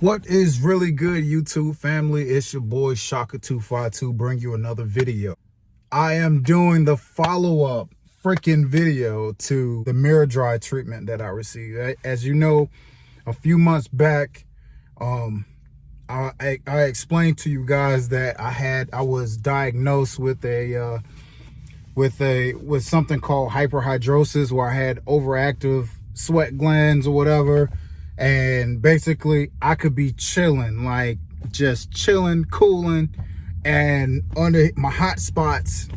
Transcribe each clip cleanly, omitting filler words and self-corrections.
What is really good, YouTube family? It's your boy Shaka252 bring you another video. I am doing the follow-up freaking video to the Miradry treatment that I received. As you know, a few months back, I explained to you guys that I was diagnosed with something called hyperhidrosis, where I had overactive sweat glands or whatever. And basically I could be chilling, like just chilling, cooling, and under my hot spots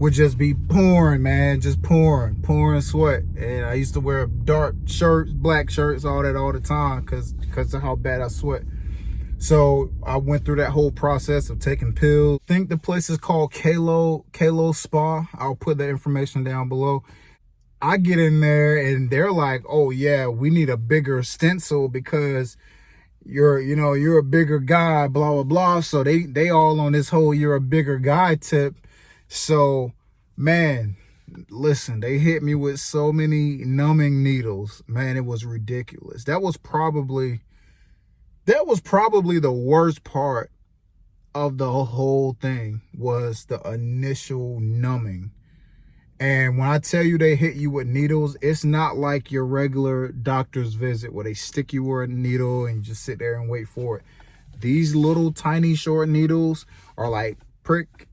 would just be pouring, man, just pouring sweat. And I used to wear dark shirts, black shirts, all that all the time because of how bad I sweat. So I went through that whole process of taking pills. I think the place is called Kalo Spa. I'll put that information down below. I get in there and they're like, oh yeah, we need a bigger stencil because you're a bigger guy, blah, blah, blah. So they all on this whole you're a bigger guy tip. So, man, listen, they hit me with so many numbing needles. Man, it was ridiculous. That was probably the worst part of the whole thing, was the initial numbing. And when I tell you they hit you with needles, it's not like your regular doctor's visit where they stick you with a needle and you just sit there and wait for it. These little tiny short needles are like prick,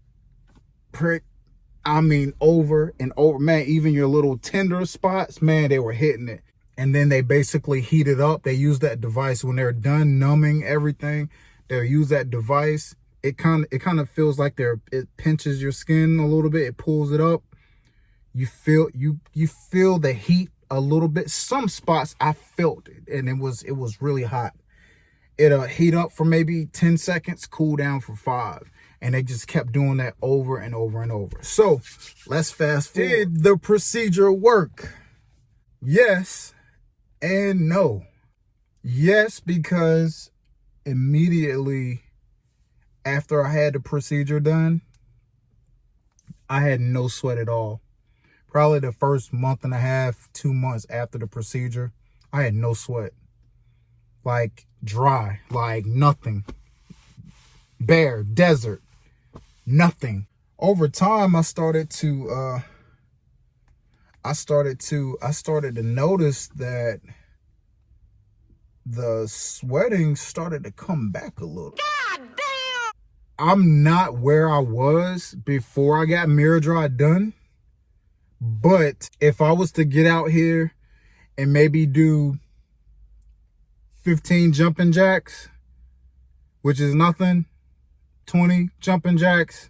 I mean, over and over. Man, even your little tender spots, man, they were hitting it. And then they basically heat it up. They use that device when they're done numbing everything. They'll use that device. It kind of feels like it pinches your skin a little bit. It pulls it up. You feel the heat a little bit. Some spots I felt it, and it was really hot. It'll heat up for maybe 10 seconds, cool down for 5. And they just kept doing that over and over and over. So let's fast forward. Did the procedure work? Yes and no. Yes, because immediately after I had the procedure done, I had no sweat at all. Probably the first month and a half, 2 months after the procedure, I had no sweat. Like dry, like nothing. Bare, desert, nothing. Over time, I started to notice that the sweating started to come back a little. God damn! I'm not where I was before I got Miradry done. But if I was to get out here and maybe do 15 jumping jacks, which is nothing, 20 jumping jacks,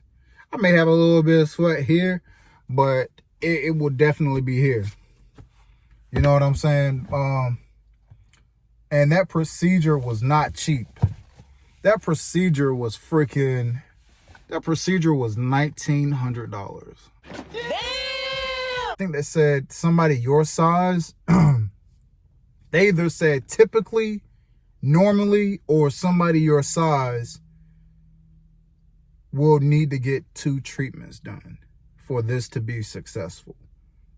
I may have a little bit of sweat here, but it will definitely be here. You know what I'm saying? And that procedure was not cheap. That procedure was $1,900. I think they said somebody your size, they either said typically, normally, or somebody your size will need to get 2 treatments done for this to be successful.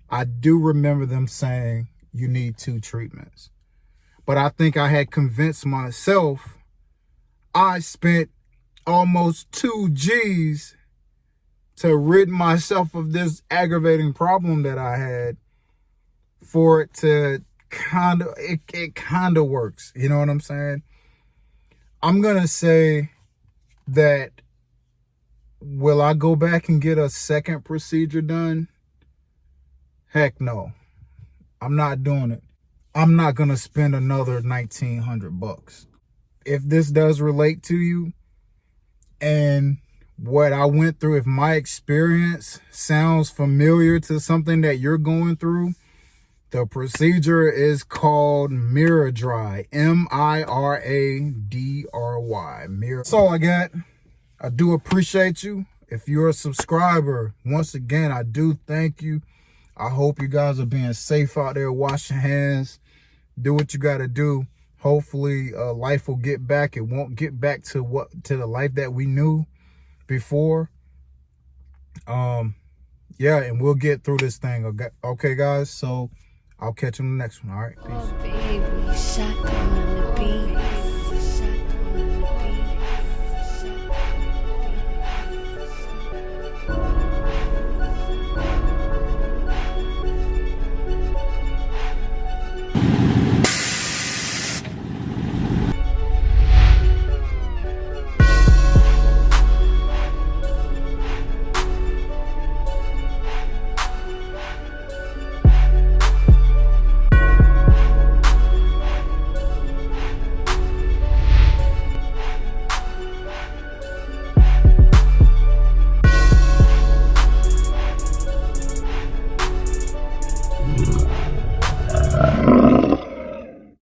I do remember them saying you need 2 treatments. But I think I had convinced myself. I spent almost 2 G's to rid myself of this aggravating problem that I had, for it to it kind of works. You know what I'm saying? I'm going to say that, will I go back and get a second procedure done? Heck no. I'm not doing it. I'm not going to spend another $1,900. If this does relate to you and what I went through, if my experience sounds familiar to something that you're going through, the procedure is called Miradry. M-I-R-A-D-R-Y. That's all I got. I do appreciate you. If you're a subscriber, once again, I do thank you. I hope you guys are being safe out there. Wash your hands. Do what you got to do. Hopefully, life will get back. It won't get back to the life that we knew before. Yeah, and we'll get through this thing. Okay, guys? So I'll catch you in the next one. All right, peace. Oh, baby, shotgun.